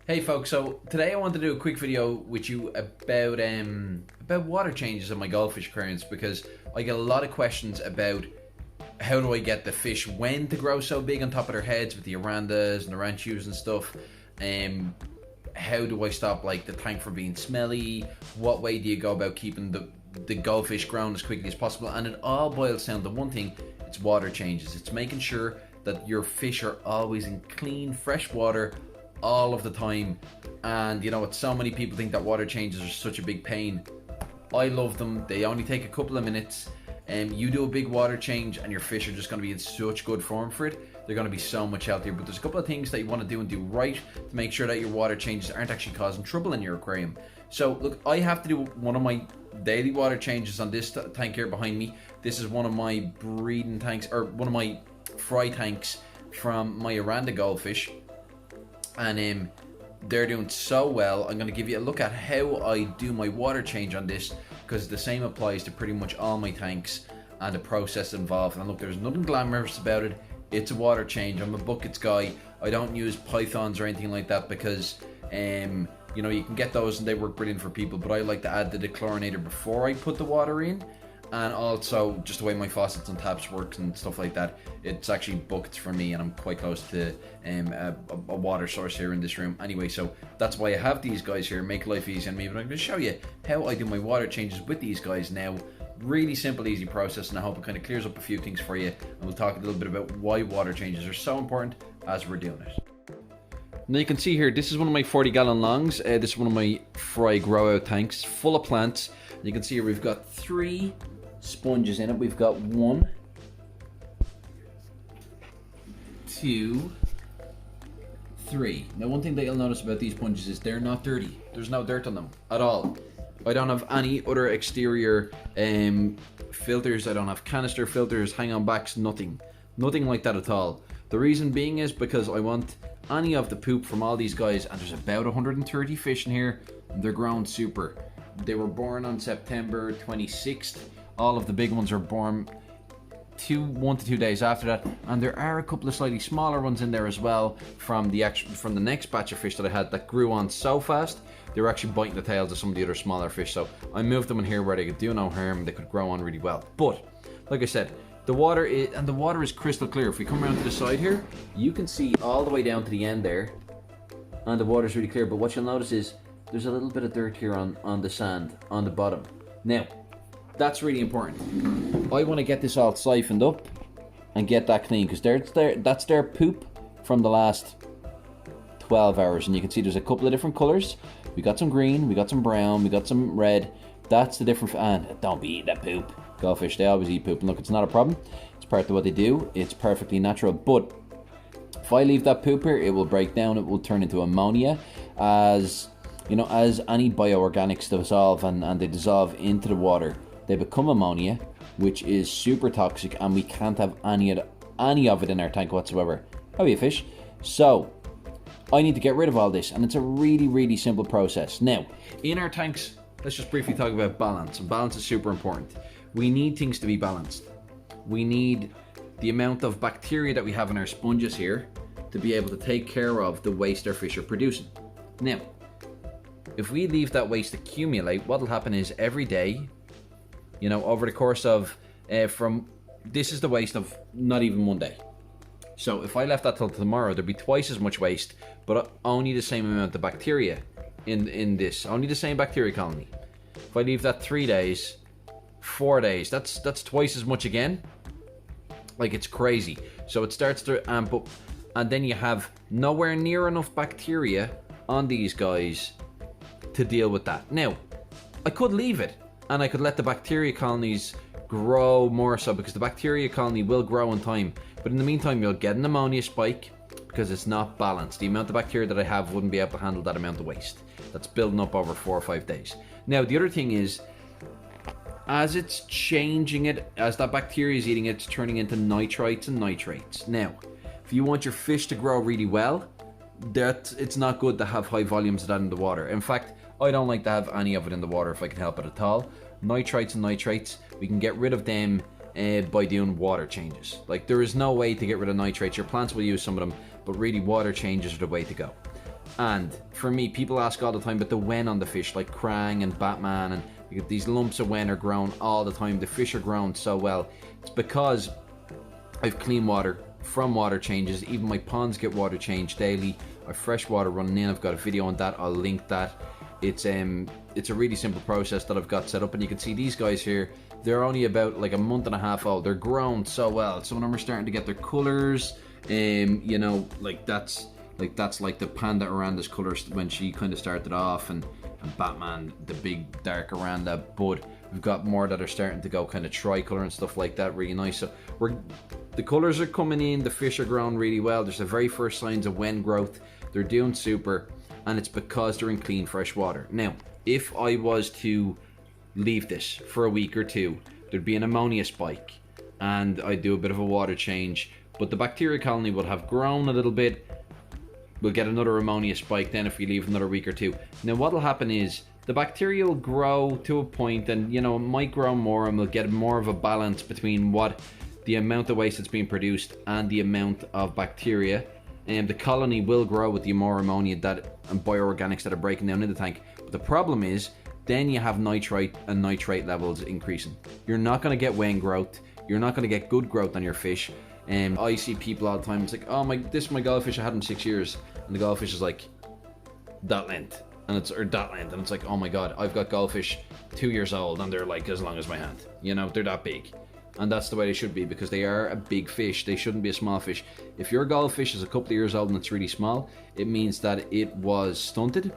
Hey folks, so today I want to do a quick video with you about water changes in my goldfish aquariums, because I get a lot of questions about how do I get the fish when to grow so big on top of their heads with the arandas and the ranchus and stuff. How do I stop like the tank from being smelly? What way do you go about keeping the goldfish growing as quickly as possible? And it all boils down to one thing: it's water changes. It's making sure that your fish are always in clean, fresh water all of the time. And you know what, so many people think that water changes are such a big pain. I love them. They only take a couple of minutes, and you do a big water change and your fish are just going to be in such good form for it. They're going to be so much healthier. But there's a couple of things that you want to do and do right to make sure that your water changes aren't actually causing trouble in your aquarium. So look, I have to do one of my daily water changes on this tank here behind me. This is one of my breeding tanks, or one of my fry tanks from my Aranda goldfish, and they're doing so well. I'm going to give you a look at how I do my water change on this, because the same applies to pretty much all my tanks and the process involved. And look, there's nothing glamorous about it. It's a water change. I'm a buckets guy. I don't use pythons or anything like that, because you know, you can get those and they work brilliant for people, but I like to add the dechlorinator before I put the water in. And also just the way my faucets and taps works and stuff like that, it's actually buckets for me, and I'm quite close to a water source here in this room anyway. So that's why I have these guys here, make life easy on me. But I'm going to show you how I do my water changes with these guys now. Really simple, easy process, and I hope it kind of clears up a few things for you, and we'll talk a little bit about why water changes are so important as we're doing it. Now you can see here, this is one of my 40-gallon longs. This is one of my fry grow out tanks full of plants. You can see here we've got 3 sponges in it. We've got 1, 2, 3. Now one thing that you'll notice about these sponges is they're not dirty. There's no dirt on them at all. I don't have any other exterior filters. I don't have canister filters, hang-on backs, nothing like that at all. The reason being is because I want any of the poop from all these guys, and there's about 130 fish in here, and they're grown super. They were born on September 26th. All of the big ones are born 1 to 2 days after that, and there are a couple of slightly smaller ones in there as well from the next batch of fish that I had that grew on so fast they were actually biting the tails of some of the other smaller fish. So I moved them in here where they could do no harm, they could grow on really well. But like I said, the water is crystal clear. If we come around to the side here, you can see all the way down to the end there, and the water's really clear. But what you'll notice is there's a little bit of dirt here on the sand on the bottom. Now that's really important. I want to get this all siphoned up and get that clean, because that's their poop from the last 12 hours. And you can see there's a couple of different colors. We got some green, we got some brown, we got some red. That's the different, and don't be eating that poop. Goldfish, they always eat poop, and look, it's not a problem. It's part of what they do. It's perfectly natural. But if I leave that poop here, it will break down. It will turn into ammonia, as you know, as any bioorganics dissolve and they dissolve into the water. They become ammonia, which is super toxic, and we can't have any of it in our tank whatsoever. How are you, fish? So I need to get rid of all this, and it's a really, really simple process. Now, in our tanks, let's just briefly talk about balance, and balance is super important. We need things to be balanced. We need the amount of bacteria that we have in our sponges here to be able to take care of the waste our fish are producing. Now, if we leave that waste accumulate, what will happen is every day, you know, over the course of this is the waste of not even 1 day. So if I left that till tomorrow, there'd be twice as much waste, but only the same amount of bacteria in this, only the same bacteria colony. If I leave that 3 days, 4 days, that's twice as much again. Like, it's crazy. So it starts to amp up, and then you have nowhere near enough bacteria on these guys to deal with that. Now, I could leave it, and I could let the bacteria colonies grow more so, because the bacteria colony will grow in time. But in the meantime, you'll get an ammonia spike because it's not balanced. The amount of bacteria that I have wouldn't be able to handle that amount of waste that's building up over 4 or 5 days. Now, the other thing is, as it's changing it, as that bacteria is eating it, it's turning into nitrites and nitrates. Now, if you want your fish to grow really well, it's not good to have high volumes of that in the water. In fact, I don't like to have any of it in the water if I can help it at all. Nitrites and nitrates, we can get rid of them by doing water changes. Like, there is no way to get rid of nitrates. Your plants will use some of them, but really water changes are the way to go. And for me, people ask all the time about the wen on the fish, like Krang and Batman, and you get these lumps of wen are grown all the time. The fish are grown so well. It's because I've clean water from water changes. Even my ponds get water changed daily. I've fresh water running in. I've got a video on that. I'll link that. It's a really simple process that I've got set up, and you can see these guys here. They're only about like a month and a half old. They're grown so well. Some of them are starting to get their colors. You know, that's like the panda Aranda's colors when she kind of started off, and Batman, the big dark Aranda. But we've got more that are starting to go kind of tricolor and stuff like that. Really nice. So the colors are coming in. The fish are growing really well. There's the very first signs of wen growth. They're doing super, and it's because they're in clean fresh water. Now, if I was to leave this for a week or two, there'd be an ammonia spike, and I'd do a bit of a water change, but the bacteria colony would have grown a little bit. We'll get another ammonia spike then if we leave another week or two. Now what'll happen is the bacteria will grow to a point, and you know, it might grow more, and we'll get more of a balance between what the amount of waste that's being produced and the amount of bacteria. And the colony will grow with the more ammonia and bioorganics that are breaking down in the tank. But the problem is, then you have nitrite and nitrate levels increasing. You're not going to get wen growth. You're not going to get good growth on your fish. I see people all the time. It's like, oh this is my goldfish I had in 6 years, and the goldfish is like that length, and it's like, oh my god, I've got goldfish 2 years old, and they're like as long as my hand. You know, they're that big. And that's the way they should be, because they are a big fish. They shouldn't be a small fish. If your goldfish is a couple of years old and it's really small, it means that it was stunted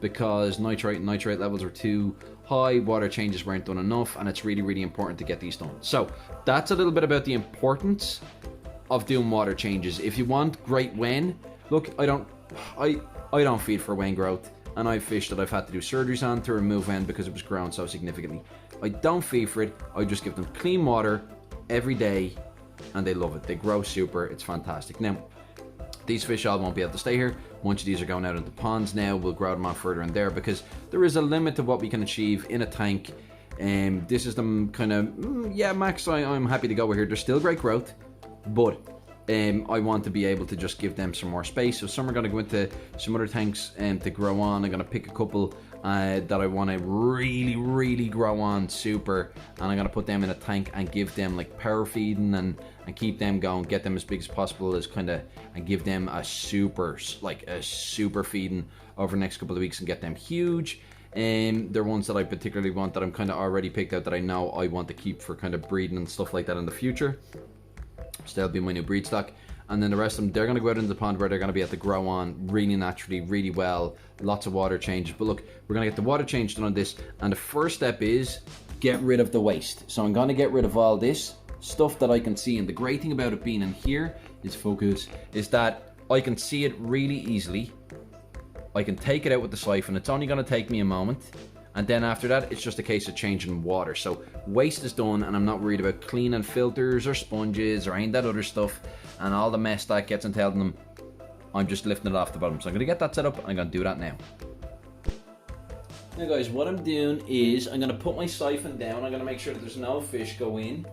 because nitrate and nitrate levels are too high, water changes weren't done enough, and it's really, really important to get these done. So that's a little bit about the importance of doing water changes. If you want great wen, look, I don't feed for wen growth, and I've fish that I've had to do surgeries on to remove wen because it was grown so significantly. I don't feed for it. I just give them clean water every day, and they love it. They grow super. It's fantastic. Now, these fish all won't be able to stay here. A bunch of these are going out into ponds now. We'll grow them on further in there because there is a limit to what we can achieve in a tank. This is them kind of, yeah, max I'm happy to go with here. There's still great growth, but I want to be able to just give them some more space. So some are going to go into some other tanks to grow on. I'm going to pick a couple that I want to really, really grow on super, and I'm going to put them in a tank and give them like power feeding and keep them going, get them as big as possible, as kind of, and give them a super feeding over the next couple of weeks and get them huge. They're ones that I particularly want, that I'm kind of already picked out, that I know I want to keep for kind of breeding and stuff like that in the future. So that'll be my new breed stock. And then the rest of them, they're going to go out into the pond where they're going to be able to grow on really naturally, really well. Lots of water changes. But look, we're going to get the water change done on this. And the first step is get rid of the waste. So I'm going to get rid of all this stuff that I can see. And the great thing about it being in here is focus, is that I can see it really easily. I can take it out with the siphon. It's only going to take me a moment. And then after that, it's just a case of changing water. So waste is done, and I'm not worried about cleaning filters or sponges or any of that other stuff and all the mess that gets entailed in them. I'm just lifting it off the bottom. So I'm going to get that set up. I'm going to do that now. Now guys, what I'm doing is I'm going to put my siphon down. I'm going to make sure that there's no fish go in.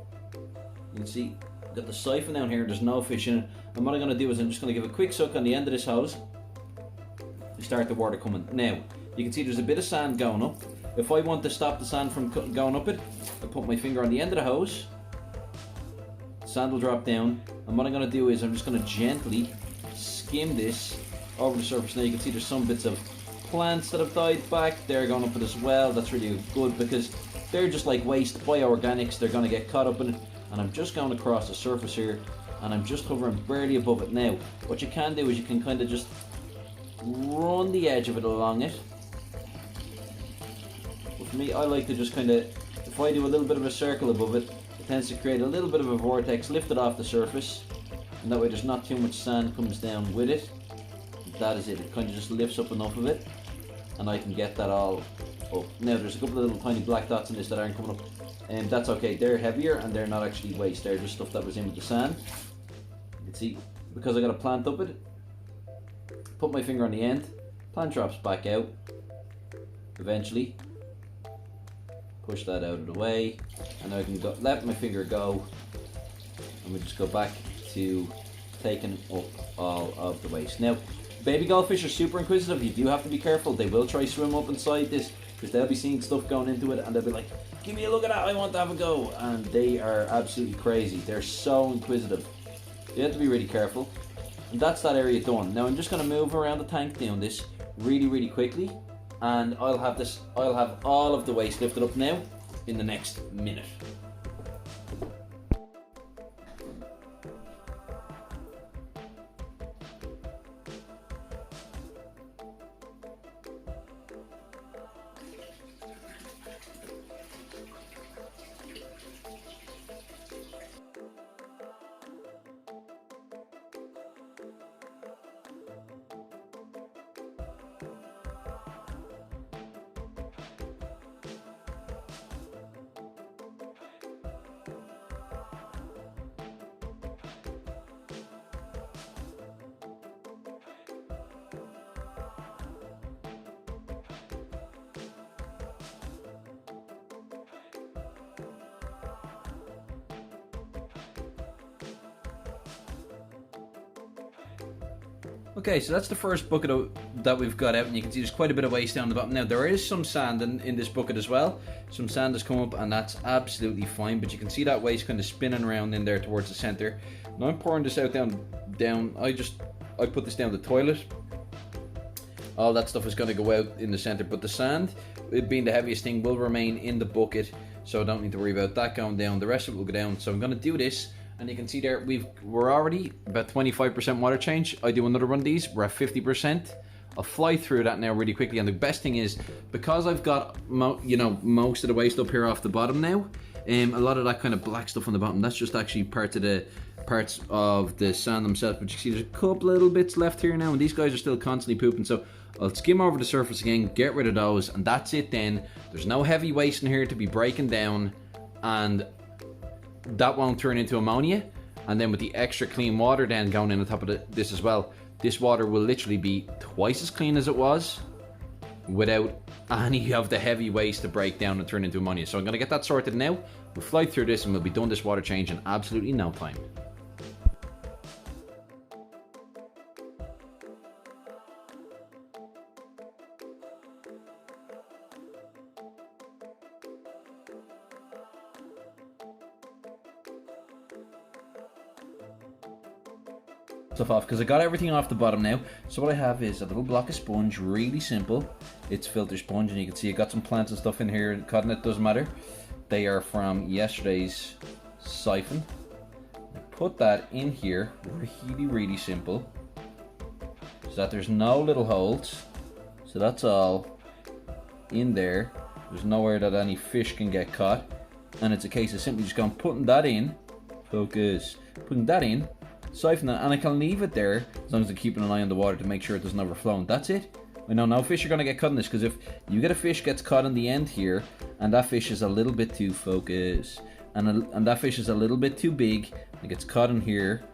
You can see I've got the siphon down here. There's no fish in it. And what I'm going to do is I'm just going to give a quick suck on the end of this hose to start the water coming. Now, you can see there's a bit of sand going up. If I want to stop the sand from going up it, I put my finger on the end of the hose. Sand will drop down, and what I'm going to do is I'm just going to gently skim this over the surface. Now you can see there's some bits of plants that have died back. They're going up it as well. That's really good because they're just like waste bioorganics. They're going to get caught up in it. And I'm just going across the surface here, and I'm just hovering barely above it. Now, what you can do is you can kind of just run the edge of it along it. But for me, I like to just kind of, if I do a little bit of a circle above it, it tends to create a little bit of a vortex, lift it off the surface, and that way there's not too much sand comes down with it. That is it. It kind of just lifts up enough of it, and I can get that all up. Now there's a couple of little tiny black dots in this that aren't coming up, and that's okay. They're heavier and they're not actually waste. They're just stuff that was in with the sand. You can see, because I got a plant up it, put my finger on the end, plant drops back out. Eventually, push that out of the way, and I can let my finger go, and we just go back to taking up all of the waste. Now, Baby goldfish are super inquisitive. You do have to be careful. They will try swim up inside this because they'll be seeing stuff going into it and they'll be like, give me a look at that, I want to have a go. And they are absolutely crazy. They're so inquisitive. You have to be really careful. And that's that area done. Now I'm just going to move around the tank doing this really quickly, and I'll have all of the waste lifted up now in the next minute. Okay, so that's the first bucket that we've got out, and you can see there's quite a bit of waste down the bottom. Now, there is some sand in this bucket as well. Some sand has come up, and that's absolutely fine, but you can see that waste kind of spinning around in there towards the center. Now, I'm pouring this out down. I put this down the toilet. All that stuff is going to go out in the center, but the sand, it being the heaviest thing, will remain in the bucket, so I don't need to worry about that going down. The rest of it will go down, so I'm going to do this. And you can see there, we're already about 25% water change. I do another one of these, we're at 50%. I'll fly through that now really quickly. And the best thing is, because I've got most of the waste up here off the bottom now, a lot of that kind of black stuff on the bottom, that's just actually parts of the sand themselves. But you see there's a couple little bits left here now, and these guys are still constantly pooping. So I'll skim over the surface again, get rid of those, and that's it then. There's no heavy waste in here to be breaking down, and that won't turn into ammonia. And then with the extra clean water then going in on top of this as well, this water will literally be twice as clean as it was without any of the heavy waste to break down and turn into ammonia. So I'm going to get that sorted now. We'll fly through this and we'll be done this water change in absolutely no time. Stuff off because I got everything off the bottom now. So what I have is a little block of sponge, really simple. It's filter sponge, and you can see I got some plants and stuff in here. Cotton, it doesn't matter. They are from yesterday's siphon. I put that in here, really simple, so that there's no little holes. So that's all in there. There's nowhere that any fish can get caught, and it's a case of simply just going putting that in. Focus. Putting that in. Siphon that, and I can leave it there as long as I'm keeping an eye on the water to make sure it doesn't overflow. And that's it. I know no fish are going to get caught in this, because if you get a fish gets caught in the end here, and that fish is a little bit too focused, and that fish is a little bit too big, and gets caught in here,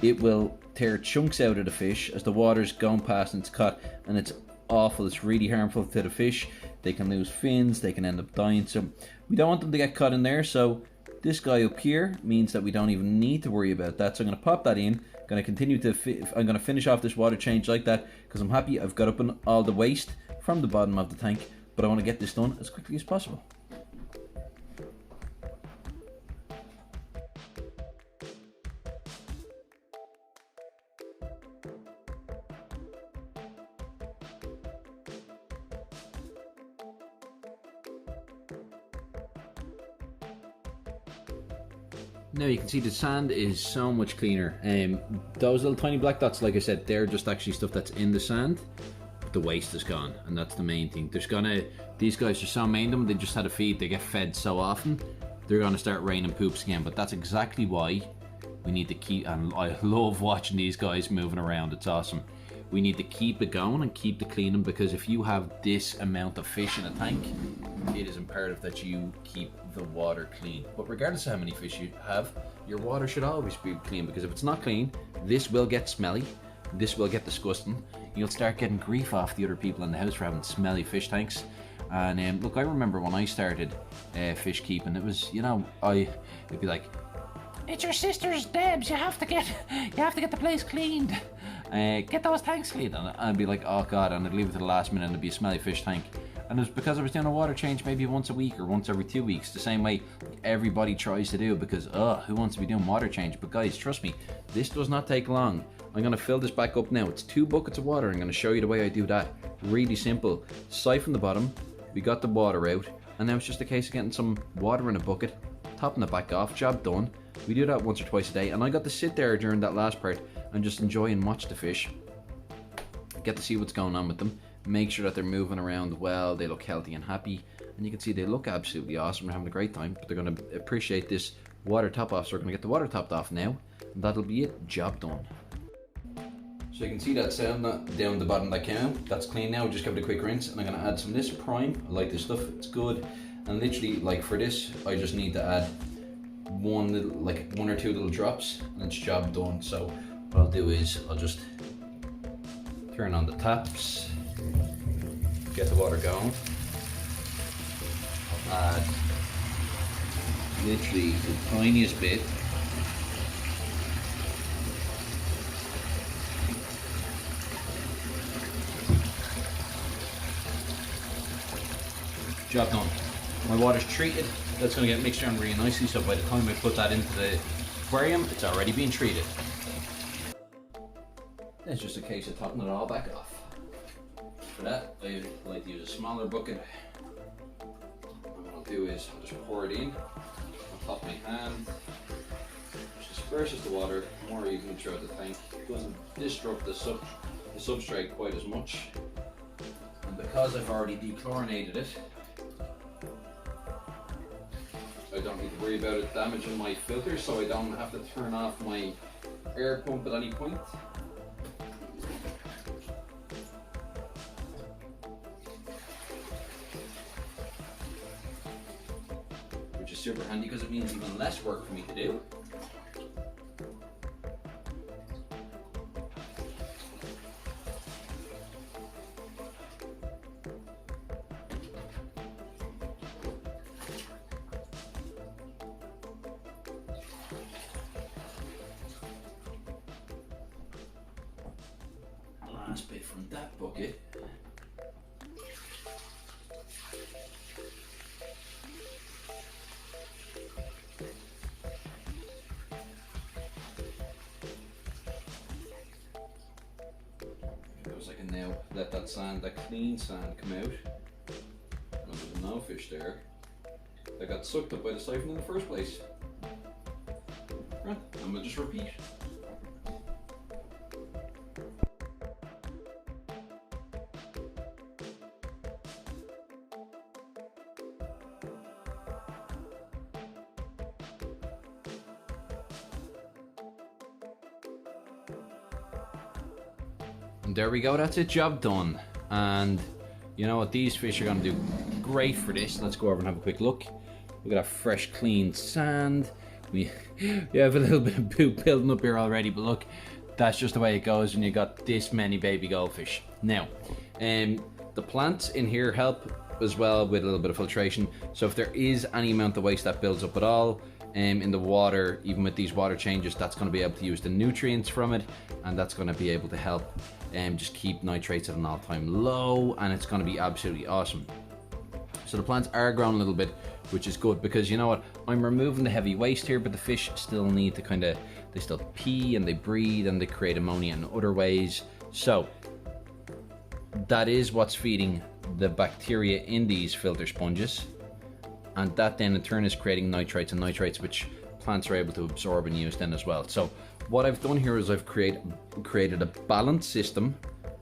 it will tear chunks out of the fish as the water's going past and it's caught, and it's awful. It's really harmful to the fish. They can lose fins, they can end up dying. So we don't want them to get caught in there. So this guy up here means that we don't even need to worry about that. So I'm going to pop that in. I'm going to continue to I'm going to finish off this water change like that, because I'm happy I've got up all the waste from the bottom of the tank, but I want to get this done as quickly as possible. Now you can see the sand is so much cleaner. Those little tiny black dots, like I said, they're just actually stuff that's in the sand. But the waste is gone, and that's the main thing. These guys are so mean to them, they just had a feed, they get fed so often, they're gonna start raining poops again. But that's exactly why we need to keep, and I love watching these guys moving around, it's awesome. We need to keep it going and keep the cleaning, because if you have this amount of fish in a tank, it is imperative that you keep the water clean. But regardless of how many fish you have, your water should always be clean, because if it's not clean, this will get smelly, this will get disgusting. You'll start getting grief off the other people in the house for having smelly fish tanks. And look, I remember when I started fish keeping, it was, it'd be like, it's your sister's Debs, you have to get the place cleaned. get those tanks cleaned. And I'd be like, oh god, and I'd leave it to the last minute and it'd be a smelly fish tank. And it was because I was doing a water change maybe once a week or once every 2 weeks, the same way everybody tries to do, because who wants to be doing water change? But guys, trust me, this does not take long. I'm going to fill this back up now. It's 2 buckets of water. I'm going to show you the way I do that. Really simple. Siphon the bottom, we got the water out, and now it's just a case of getting some water in a bucket, topping it back off, job done. We do that once or twice a day, and I got to sit there during that last part and just enjoy and watch the fish. Get to see what's going on with them. Make sure that they're moving around well, they look healthy and happy, and you can see they look absolutely awesome. They're having a great time, but they're going to appreciate this water top off, so we're going to get the water topped off now, and that'll be it, job done. So you can see that sound down the bottom that came out. That's clean now. Just give it a quick rinse, and I'm going to add some of this prime. I like this stuff, it's good. And literally, like for this, I just need to add one or two little drops, and it's job done. So what I'll do is I'll just turn on the taps, get the water going. I'll add literally the tiniest bit. Job done. My water's treated. That's going to get mixed around really nicely, so by the time I put that into the aquarium, it's already been treated. Then it's just a case of topping it all back off. For that, I like to use a smaller bucket. And what I'll do is I'll just pour it in on top of my hand. Just disperses the water more evenly throughout the tank. It doesn't disrupt the substrate quite as much. And because I've already dechlorinated it, I don't need to worry about it damaging my filter, so I don't have to turn off my air pump at any point. Which is super handy because it means even less work for me to do. Last bit from that bucket. Goes, I can now let that sand, that clean sand, come out. And there's no fish there that got sucked up by the siphon in the first place. Right, and we'll just repeat. And there we go, that's it, job done. And you know what, these fish are going to do great for this. Let's go over and have a quick look. Look at that fresh clean sand. We have a little bit of poop building up here already, but look, that's just the way it goes when you got this many baby goldfish. Now, the plants in here help as well with a little bit of filtration, so if there is any amount of waste that builds up at all in the water, even with these water changes, that's going to be able to use the nutrients from it, and that's going to be able to help just keep nitrates at an all-time low, and it's going to be absolutely awesome. So the plants are growing a little bit, which is good, because you know what, I'm removing the heavy waste here, but the fish still need to they still pee and they breathe and they create ammonia in other ways. So that is what's feeding the bacteria in these filter sponges, and that then in turn is creating nitrates, and nitrates which plants are able to absorb and use then as well. So what I've done here is I've created a balanced system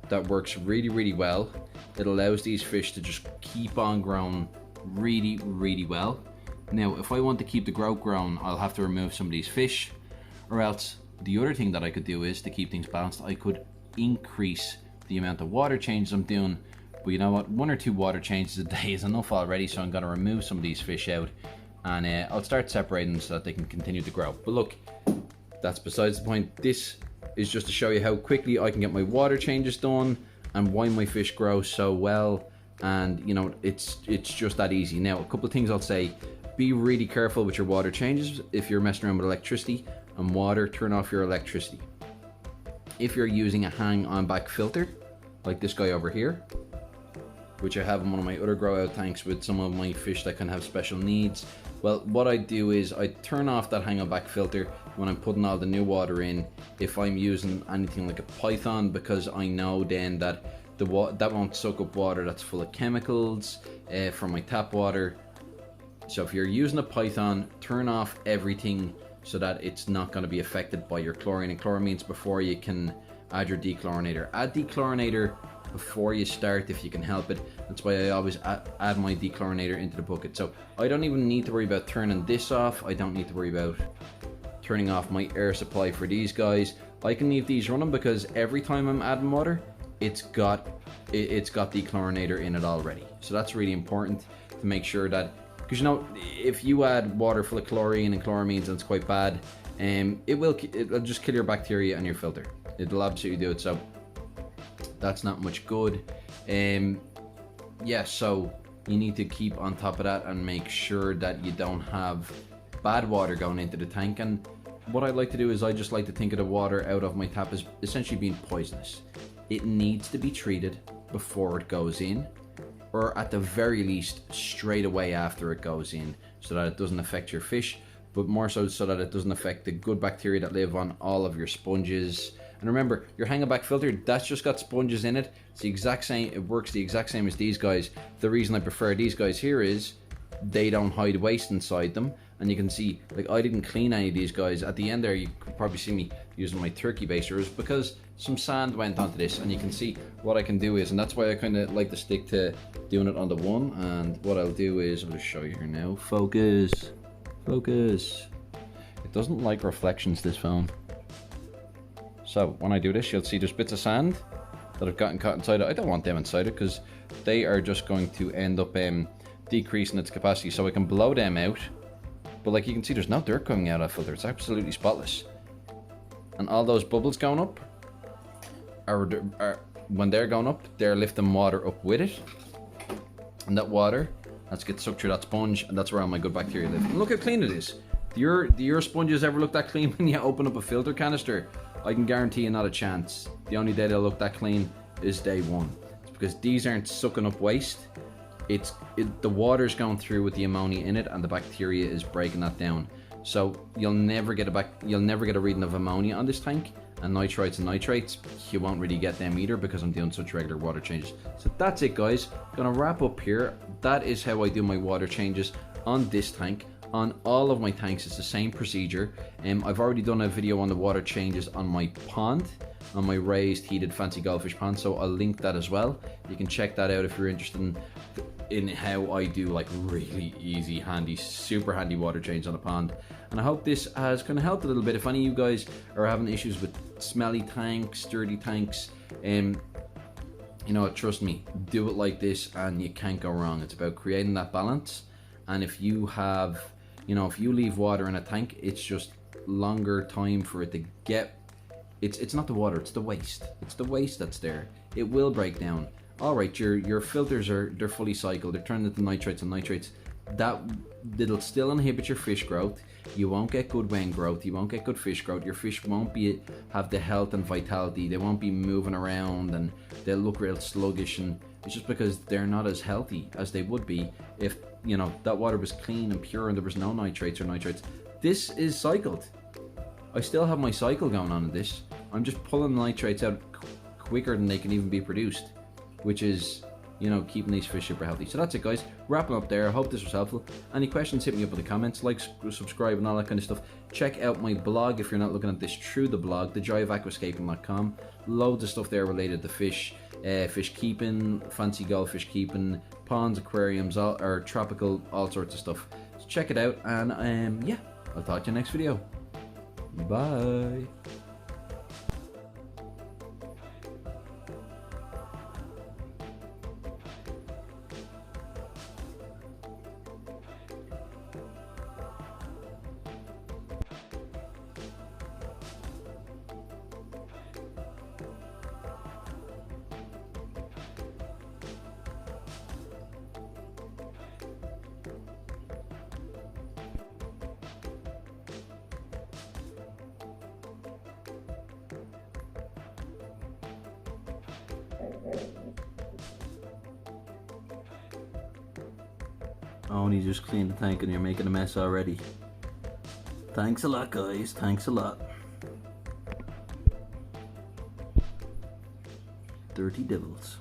that works really, really well. It allows these fish to just keep on growing really, really well. Now, if I want to keep the growth growing, I'll have to remove some of these fish, or else the other thing that I could do is, to keep things balanced, I could increase the amount of water changes I'm doing. But you know what, 1 or 2 water changes a day is enough already, so I'm going to remove some of these fish out, and I'll start separating them so that they can continue to grow. But look, that's besides the point. This is just to show you how quickly I can get my water changes done and why my fish grow so well. And you know, it's just that easy. Now, a couple of things I'll say: be really careful with your water changes. If you're messing around with electricity and water, turn off your electricity. if you're using a hang on back filter, like this guy over here, which I have in one of my other grow out tanks with some of my fish that can have special needs. Well, what I do is I turn off that hang on back filter when I'm putting all the new water in, if I'm using anything like a python, because I know then that that won't soak up water that's full of chemicals from my tap water. So if you're using a python, turn off everything so that it's not going to be affected by your chlorine and chloramines before you can add your dechlorinator. Add dechlorinator before you start if you can help it. That's why I always add my dechlorinator into the bucket. So I don't even need to worry about turning this off. I don't need to worry about turning off my air supply for these guys. I can leave these running because every time I'm adding water, it's got dechlorinator in it already. So that's really important to make sure that, because you know, if you add water full of chlorine and chloramines and it's quite bad, it'll just kill your bacteria and your filter. It'll absolutely do it. So that's not much good. Yeah, so you need to keep on top of that and make sure that you don't have bad water going into the tank. And what I like to do is I just like to think of the water out of my tap as essentially being poisonous. It needs to be treated before it goes in, or at the very least straight away after it goes in, so that it doesn't affect your fish, but more so that it doesn't affect the good bacteria that live on all of your sponges. And remember, your hang-back filter, that's just got sponges in it. It's the exact same, it works the exact same as these guys. The reason I prefer these guys here is they don't hide waste inside them. And you can see, like, I didn't clean any of these guys. At the end there, you could probably see me using my turkey basers because some sand went onto this. And you can see what I can do is, and that's why I kind of like to stick to doing it on the one. And what I'll do is, I'll just show you here now. Focus. Focus. It doesn't like reflections, this phone. So when I do this, you'll see there's bits of sand that have gotten caught inside it. I don't want them inside it because they are just going to end up decreasing its capacity. So I can blow them out. But like you can see, there's no dirt coming out of that filter. It's absolutely spotless. And all those bubbles going up are when they're going up, they're lifting water up with it. And that water, that's gets sucked through that sponge, and that's where all my good bacteria live. And look how clean it is. Do your sponges ever look that clean when you open up a filter canister? I can guarantee you not a chance. The only day they'll look that clean is day one. It's because these aren't sucking up waste. The water's going through with the ammonia in it, and the bacteria is breaking that down. So you'll never get a reading of ammonia on this tank, and nitrites and nitrates, you won't really get them either because I'm doing such regular water changes. So that's it, guys. Gonna wrap up here. That is how I do my water changes on this tank. On all of my tanks, it's the same procedure. I've already done a video on the water changes on my pond, on my raised heated fancy goldfish pond, so I'll link that as well. You can check that out if you're interested in how I do like really easy, handy, super handy water change on a pond. And I hope this has kind of helped a little bit. If any of you guys are having issues with smelly tanks, dirty tanks, you know, trust me, do it like this and you can't go wrong. It's about creating that balance. And if you have, you know, if you leave water in a tank, it's just longer time for it to get, it's not the water, it's the waste. It's the waste that's there. It will break down. All right, your filters they're fully cycled. They're turned into nitrites and nitrates. That'll still inhibit your fish growth. You won't get good wen growth. You won't get good fish growth. Your fish won't have the health and vitality. They won't be moving around and they'll look real sluggish. And it's just because they're not as healthy as they would be if, you know, that water was clean and pure and there was no nitrates or nitrates. This is cycled. I still have my cycle going on in this. I'm just pulling the nitrates out quicker than they can even be produced, which is, you know, keeping these fish super healthy. So that's it, guys. Wrapping up there. I hope this was helpful. Any questions, hit me up in the comments. Like, subscribe, and all that kind of stuff. Check out my blog if you're not looking at this through the blog, thejoyofaquascaping.com. Loads of stuff there related to fish, fish keeping, fancy goldfish keeping, ponds, aquariums, or tropical, all sorts of stuff. So check it out, and yeah, I'll talk to you next video. Bye. I only just cleaned the tank and you're making a mess already. Thanks a lot, guys. Thanks a lot. Dirty devils.